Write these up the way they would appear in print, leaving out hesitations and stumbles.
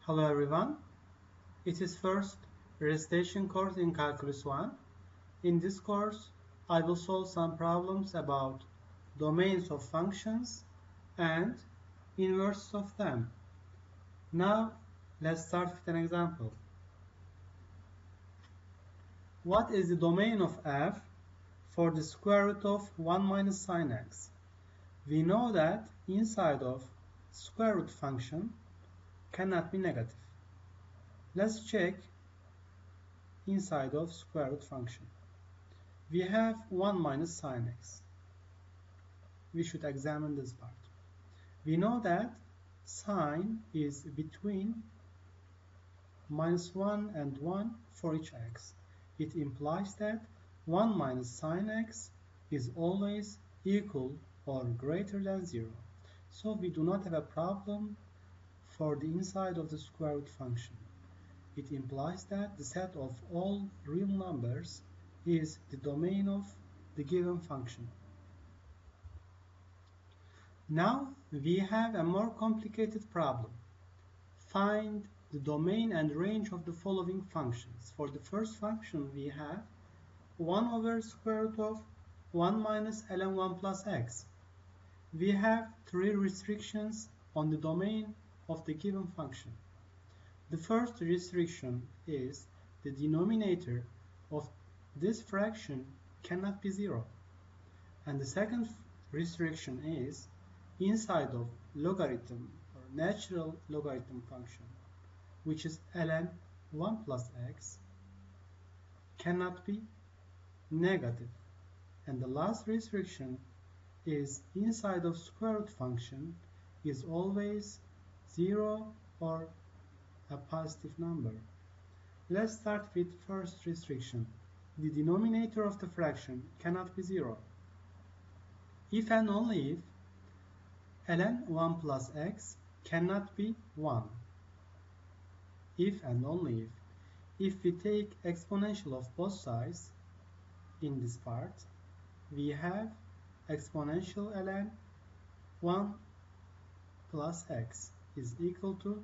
Hello everyone, it is first recitation course in Calculus 1. In this course, I will solve some problems about domains of functions and inverses of them. Now, let's start with an example. What is the domain of f for the square root of 1 minus sine x? We know that inside of square root function cannot be negative. Let's check inside of square root function. We have 1 minus sine x. We should examine this part. We know that sine is between minus 1 and 1 for each x. It implies that 1 minus sine x is always equal or greater than 0. So we do not have a problem for the inside of the square root function. It implies that the set of all real numbers is the domain of the given function. Now we have a more complicated problem. Find the domain and range of the following functions. For the first function we have 1 over square root of 1 minus ln 1 plus x. We have three restrictions on the domain of the given function. The first restriction is the denominator of this fraction cannot be 0. And the second restriction is inside of logarithm or natural logarithm function, which is ln 1 plus x, cannot be negative. And the last restriction is inside of square root function is always 0 or a positive number. Let's start with first restriction. The denominator of the fraction cannot be 0. If and only if ln 1 plus x cannot be 1. If and only if we take exponential of both sides in this part, we have exponential ln 1 plus x is equal to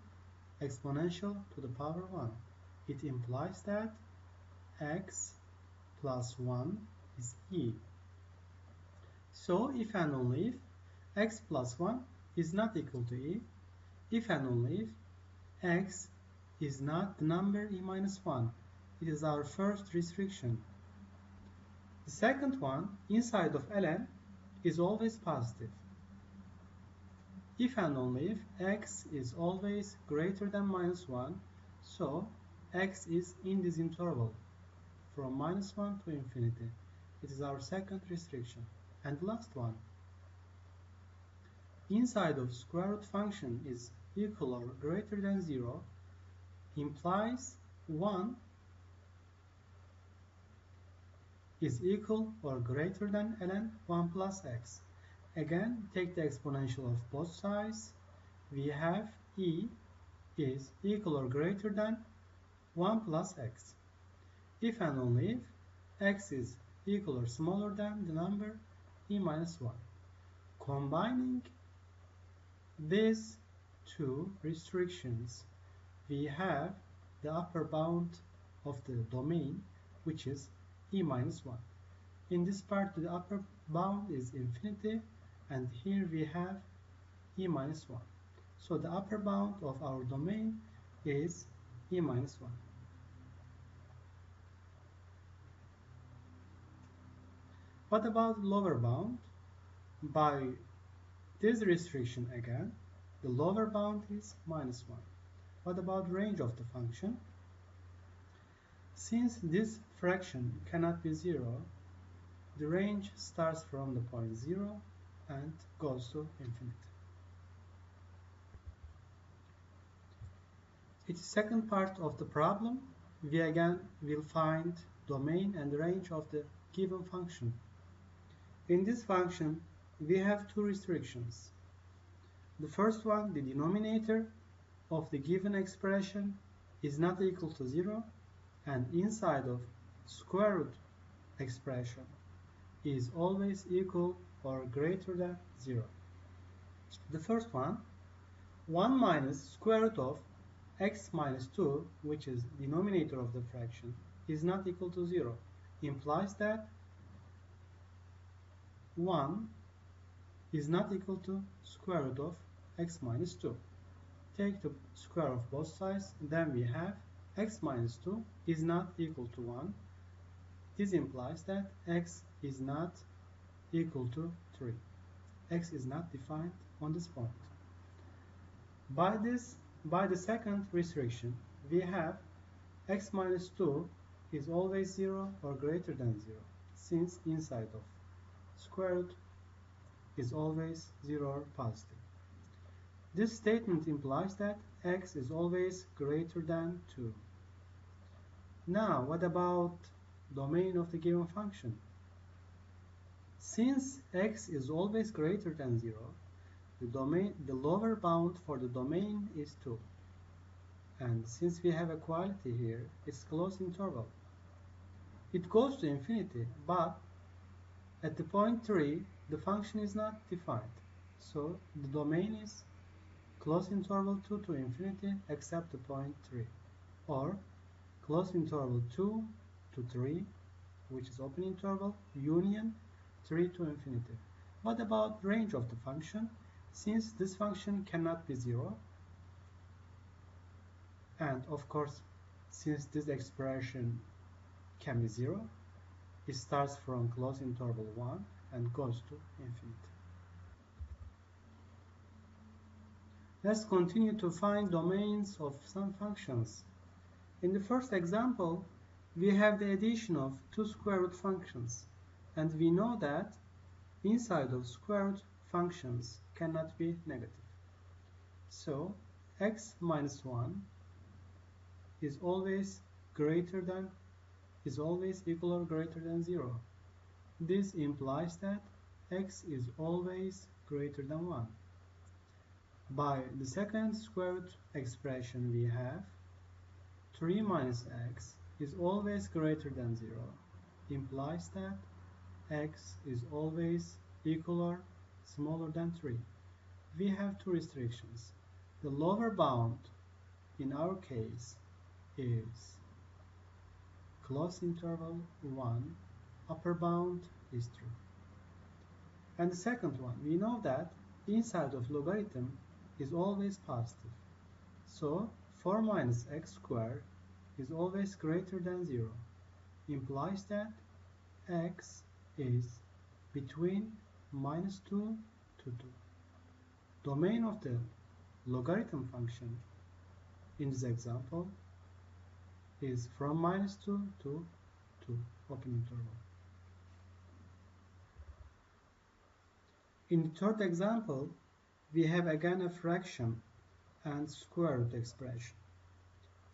exponential to the power 1. It implies that x plus 1 is e. So if and only if x plus 1 is not equal to e, if and only if x is not the number e minus 1. It is our first restriction. The second one, inside of ln, is always positive. If and only if x is always greater than minus 1, so x is in this interval from minus 1 to infinity. It is our second restriction. And the last one, inside of square root function is equal or greater than 0 implies 1 is equal or greater than ln 1 plus x. Again, take the exponential of both sides. We have e is equal or greater than 1 plus x. If and only if x is equal or smaller than the number e minus 1. Combining these two restrictions, we have the upper bound of the domain, which is e minus 1. In this part, the upper bound is infinity, and here we have e minus 1. So the upper bound of our domain is e minus 1. What about lower bound? By this restriction again, the lower bound is minus 1. What about range of the function? Since this fraction cannot be 0, the range starts from the point 0 and goes to infinity. In the second part of the problem, we again will find domain and range of the given function. In this function, we have two restrictions. The first one, the denominator of the given expression is not equal to 0, and inside of square root expression is always equal or greater than 0. The first one, 1 minus square root of x minus 2, which is denominator of the fraction, is not equal to 0, implies that 1 is not equal to square root of x minus 2. Take the square of both sides, then we have x minus 2 is not equal to 1. This implies that x is not equal to 3. X is not defined on this point. By the second restriction, we have x minus 2 is always 0 or greater than 0, since inside of square root is always 0 or positive. This statement implies that x is always greater than 2. Now, what about domain of the given function? Since x is always greater than 0, the lower bound for the domain is 2. And since we have equality here, it's closed interval. It goes to infinity, but at the point 3, the function is not defined. So the domain is closed interval 2 to infinity except the point 3. Or closed interval 2 to 3, which is open interval, union 3 to infinity. What about range of the function? Since this function cannot be 0, and of course, since this expression can be 0, it starts from closed interval 1 and goes to infinity. Let's continue to find domains of some functions. In the first example, we have the addition of two square root functions, and we know that inside of square root functions cannot be negative. So x minus 1 is always equal or greater than 0. This implies that x is always greater than 1. By the second square root expression, we have 3 minus x is always greater than 0, implies that x is always equal or smaller than 3. We have two restrictions. The lower bound in our case is closed interval 1, upper bound is 3. And the second one, we know that inside of logarithm is always positive. So 4 minus x squared is always greater than 0, implies that x is between minus 2 to 2. Domain of the logarithm function in this example is from minus 2 to 2, open interval. In the third example, we have again a fraction and square root expression.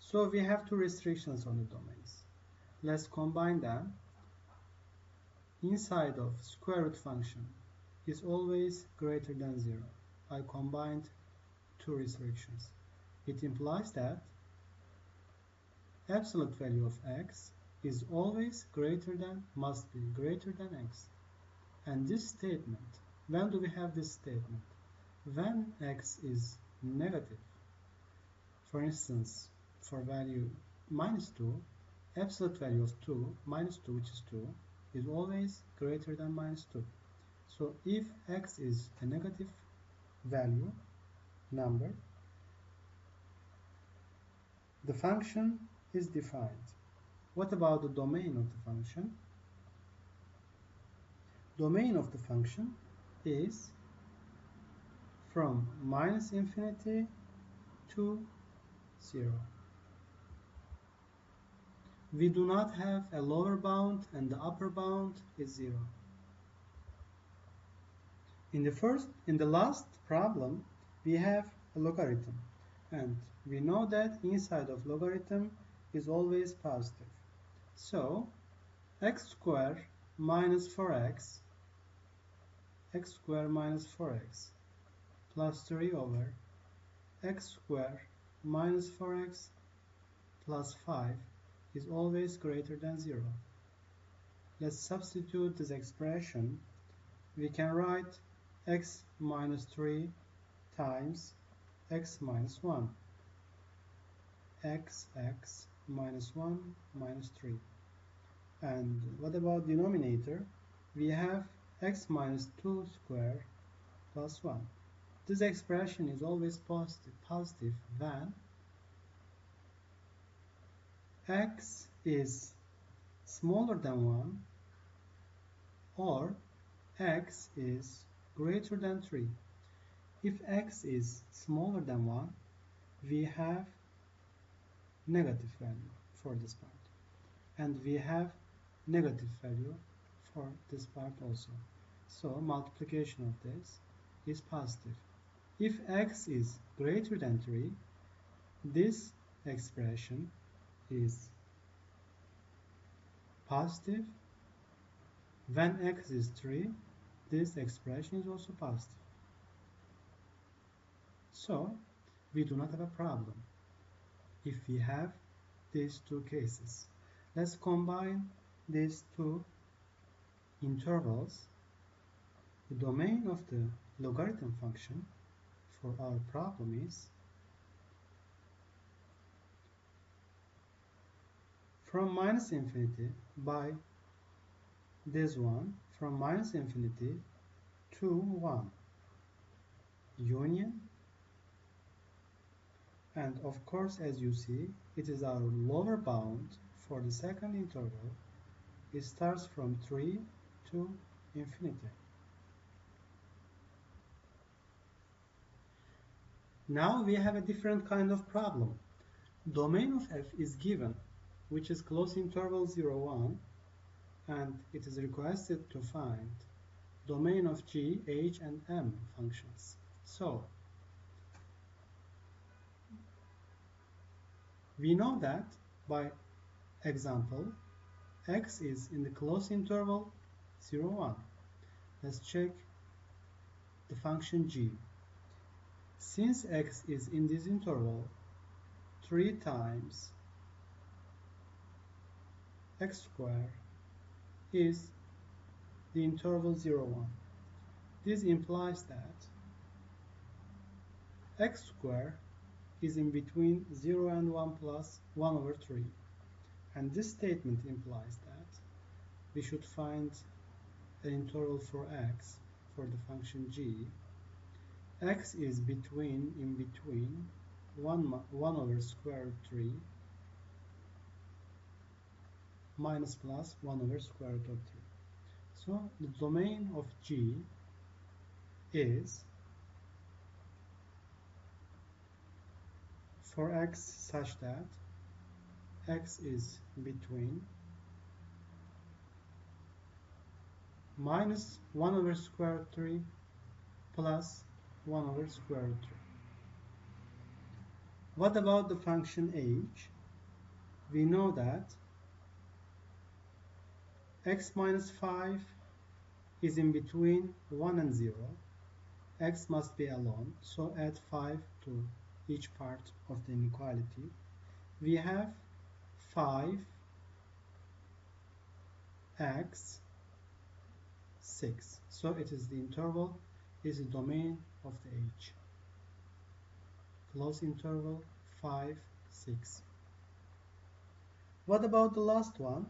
So we have two restrictions on the domains. Let's combine them. Inside of square root function is always greater than 0. I combined two restrictions. It implies that absolute value of x is always must be greater than x. And this statement, when do we have this statement? When x is negative. For instance, for value minus 2, absolute value of 2, minus 2, which is 2, is always greater than minus 2. So if x is a negative value, number, the function is defined. What about the domain of the function? Domain of the function is from minus infinity to 0. We do not have a lower bound and the upper bound is 0. In the last problem, we have a logarithm, and we know that inside of logarithm is always positive. So x squared minus 4x plus 3 over x squared minus 4x plus 5 is always greater than 0. Let's substitute this expression. We can write x minus 3 times x minus 1. x minus 1 minus 3. And what about denominator? We have x minus 2 squared plus 1. This expression is always positive when x is smaller than 1 or x is greater than 3. If x is smaller than 1, we have negative value for this part. And we have negative value for this part also. So multiplication of this is positive. If x is greater than 3, this expression is positive. When x is 3, this expression is also positive. So we do not have a problem if we have these two cases. Let's combine these two intervals. The domain of the logarithm function for our problem is from minus infinity by this one, from minus infinity to 1 union, and of course, as you see, it is our lower bound for the second interval. It starts from 3 to infinity. Now we have a different kind of problem. Domain of f is given, which is closed interval 0, 1, and it is requested to find domain of g, h, and m functions. So we know that by example, x is in the closed interval 0, 1. Let's check the function g. Since x is in this interval 3 times x squared is the interval 0, 1. This implies that x squared is in between 0 and 1 plus 1 over 3. And this statement implies that we should find an interval for x for the function g. X is in between 1 over square root 3 minus plus 1 over square root of 3. So the domain of g is for x such that x is between minus 1 over square root 3 plus 1 over square root 3. What about the function h? We know that x minus 5 is in between 1 and 0. X must be alone, so add 5 to each part of the inequality. We have 5x 6. So it is the interval, is the domain of the h. Close interval 5, 6. What about the last one?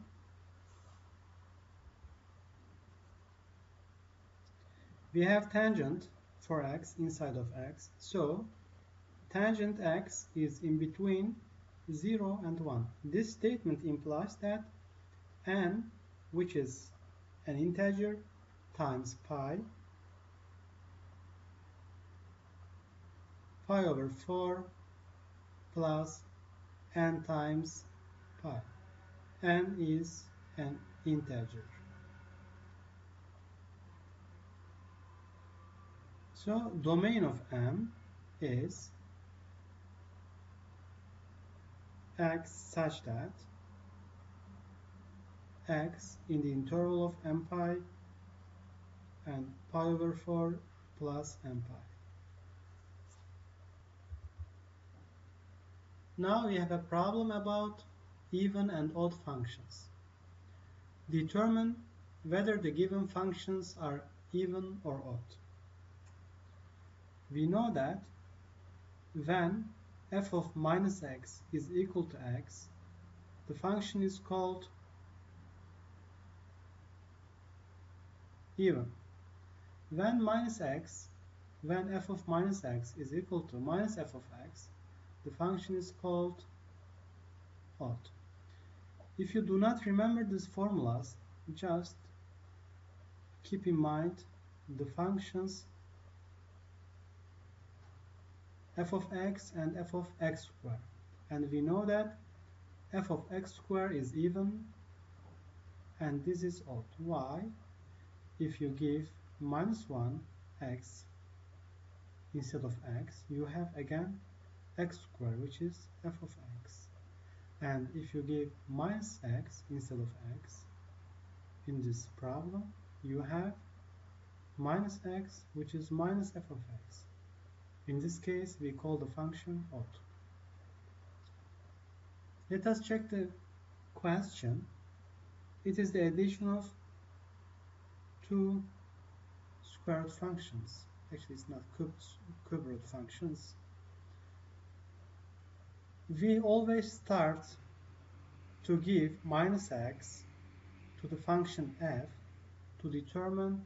We have tangent for x inside of x. So tangent x is in between 0 and 1. This statement implies that n, which is an integer, times pi over 4 plus n times pi. N is an integer. So domain of M is x such that x in the interval of m pi and pi over 4 plus m pi. Now we have a problem about even and odd functions. Determine whether the given functions are even or odd. We know that when f of minus x is equal to x, the function is called even. When f of minus x is equal to minus f of x, the function is called odd. If you do not remember these formulas, just keep in mind the functions f of x and f of x squared. And we know that f of x squared is even and this is odd. Why? If you give minus 1 x instead of x, you have again x squared, which is f of x. And if you give minus x instead of x in this problem, you have minus x, which is minus f of x. In this case, we call the function odd. Let us check the question. It is the addition of two square root functions. Actually, it's not cube root functions. We always start to give minus x to the function f to determine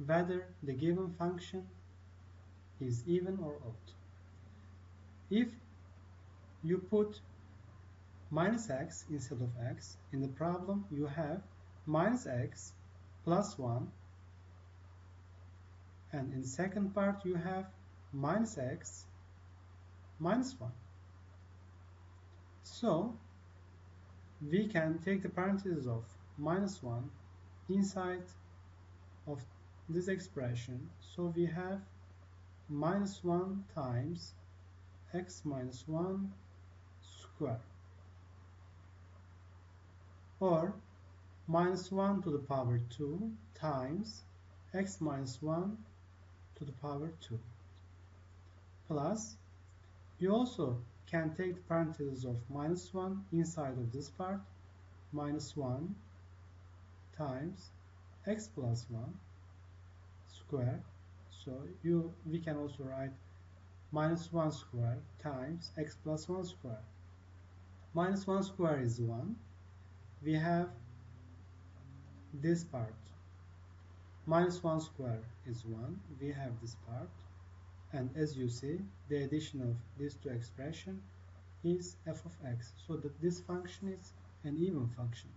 whether the given function is even or odd. If you put minus x instead of x in the problem, you have minus x plus 1, and in second part you have minus x minus 1. So we can take the parentheses of minus 1 inside of this expression, so we have minus 1 times x minus 1 square, or minus 1 to the power 2 times x minus 1 to the power 2, plus you also can take the parentheses of minus 1 inside of this part, minus 1 times x plus 1 square. So we can also write minus 1 square times x plus 1 square. Minus 1 square is 1. We have this part. Minus 1 square is 1. We have this part. And as you see, the addition of these two expressions is f of x. So that this function is an even function.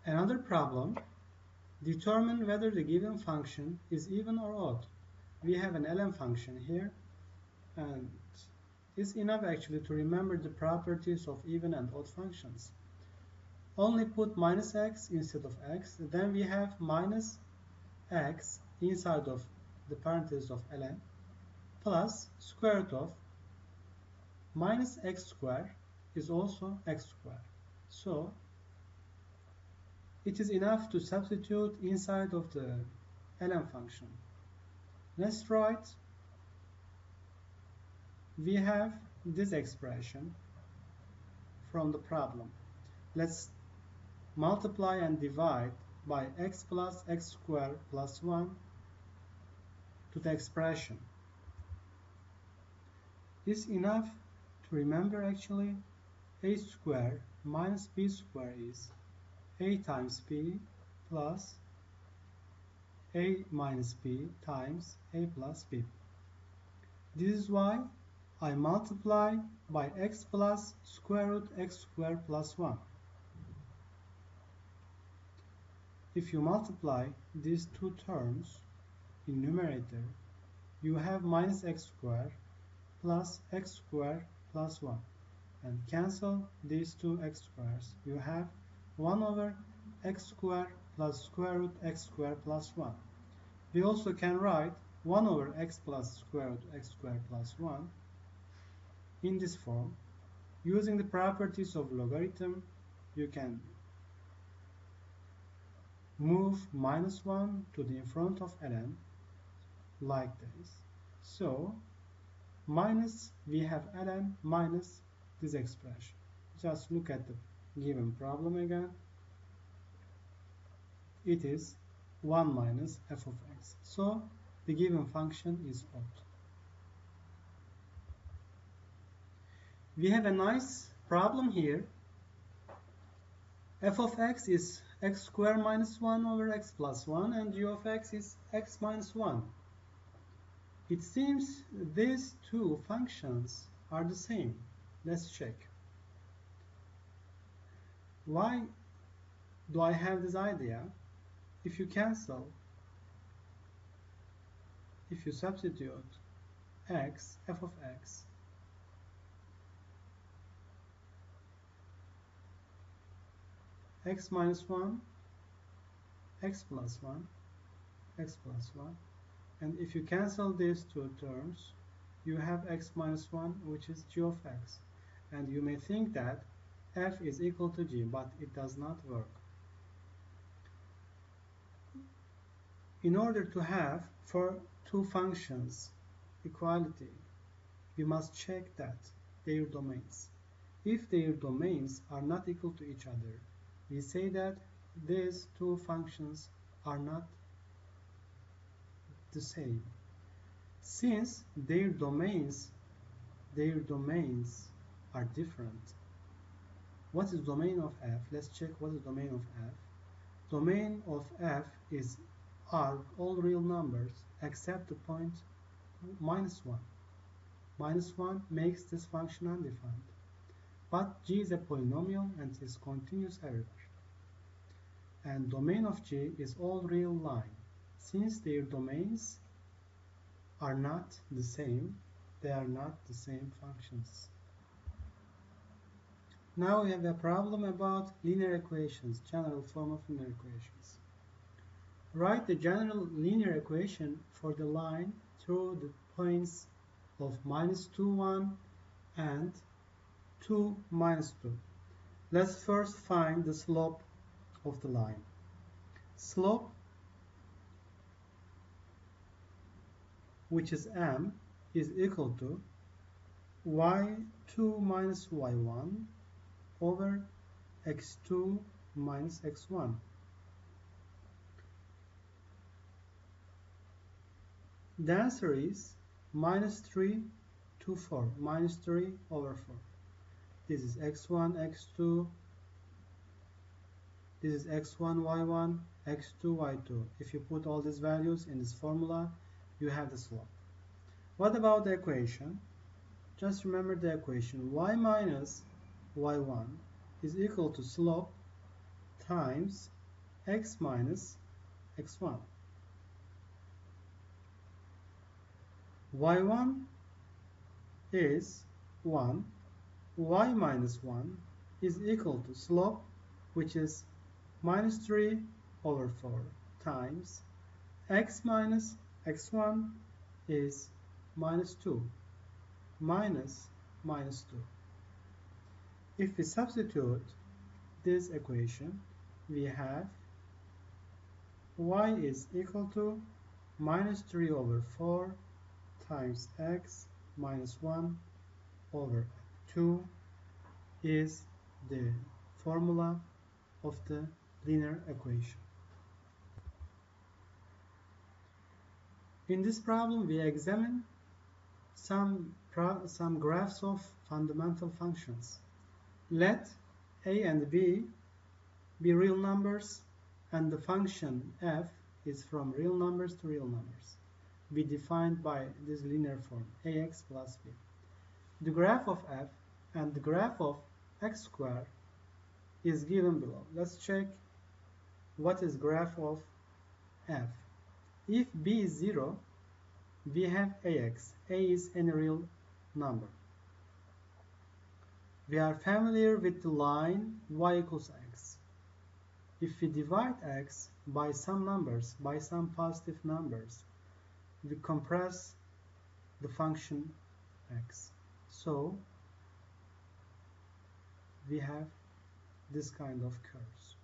Another problem, determine whether the given function is even or odd. We have an ln function here, and it's enough actually to remember the properties of even and odd functions. Only put minus x instead of x, then we have minus x inside of the parentheses of ln plus square root of minus x squared is also x squared. So it is enough to substitute inside of the ln function. Let's write. We have this expression from the problem. Let's multiply and divide by x plus x squared plus 1 to the expression. It's enough to remember actually a squared minus b squared is a times b plus a minus b times a plus b. This is why I multiply by x plus square root x squared plus 1. If you multiply these two terms in numerator, you have minus x squared plus x squared plus 1. And cancel these two x squares. You have 1 over x squared plus square root x squared plus 1. We also can write 1 over x plus square root x squared plus 1 in this form. Using the properties of logarithm, you can move minus 1 to the in front of ln like this. So minus, we have ln minus this expression. Just look at the given problem again. It is 1 minus f of x. So the given function is odd. We have a nice problem here. F of x is x squared minus 1 over x plus 1 and g of x is x minus 1. It seems these two functions are the same. Let's check. Why do I have this idea? If you cancel, if you substitute x, f of x minus 1, x plus 1, x plus 1, and if you cancel these two terms, you have x minus 1, which is g of x. And you may think that f is equal to g, but it does not work. In order to have for two functions equality, we must check that their domains. If their domains are not equal to each other, we say that these two functions are not the same. Since their domains are different. What is domain of f? Let's check what is domain of f. Domain of f are all real numbers except the point minus 1. Minus 1 makes this function undefined. But g is a polynomial and is continuous everywhere. And domain of g is all real line. Since their domains are not the same, they are not the same functions. Now we have a problem about linear equations, general form of linear equations. Write the general linear equation for the line through the points of minus 2, 1 and 2, minus 2. Let's first find the slope of the line. Slope, which is m, is equal to y2 minus y1 over x2 minus x1. The answer is minus 3 to 4, minus 3 over 4. This is x1, x2, this is x1, y1, x2, y2. If you put all these values in this formula, you have the slope. What about the equation? Just remember the equation. Y minus y1 is equal to slope times x minus x1. y1 is 1, y minus 1 is equal to slope, which is minus 3 over 4 times x minus x1 is minus 2, minus 2. If we substitute this equation, we have y is equal to minus 3 over 4 times x minus 1 over 2 is the formula of the linear equation. In this problem, we examine some graphs of fundamental functions. Let a and b be real numbers and the function f is from real numbers to real numbers, be defined by this linear form ax plus b. The graph of f and the graph of x squared is given below. Let's check what is graph of f. If b is 0, we have ax. A is any real number. We are familiar with the line y equals x. If we divide x by some numbers, by some positive numbers, we compress the function x. So we have this kind of curves.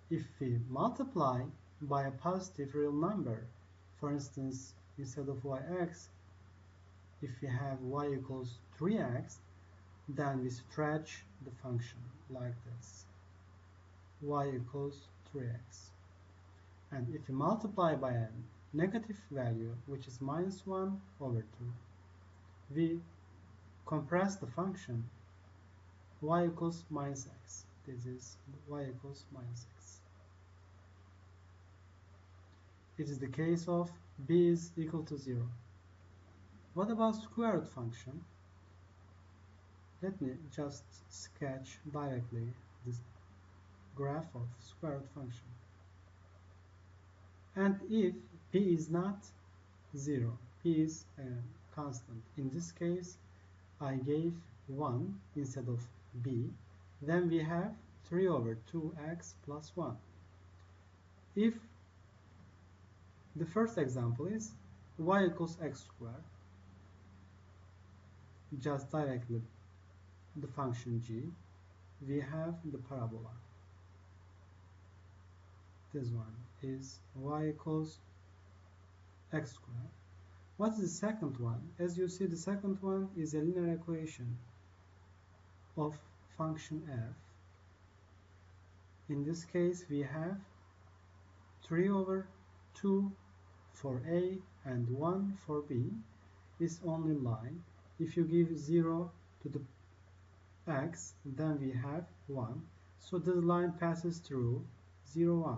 If we multiply by a positive real number, for instance, instead of yx, if we have y equals 3x, then we stretch the function like this, y equals 3x. And if we multiply by a negative value, which is minus 1 over 2, we compress the function y equals minus x. This is y equals minus x. It is the case of b is equal to 0. What about square root function? Let me just sketch directly this graph of square root function. And if p is not 0, p is a constant. In this case, I gave 1 instead of b. Then we have 3 over 2x plus 1. If the first example is y equals x squared, just directly the function g, we have the parabola. This one is y equals x squared. What is the second one? As you see, the second one is a linear equation of function f. In this case, we have 3 over 2 for a and 1 for b. Is only line. If you give 0 to the x, then we have 1. So this line passes through 0, 1,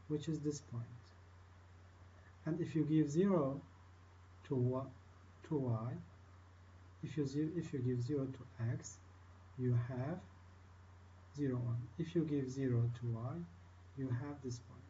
which is this point. And if you give 0 to y, if you give 0 to x, you have 0, 1. If you give 0 to y, you have this point.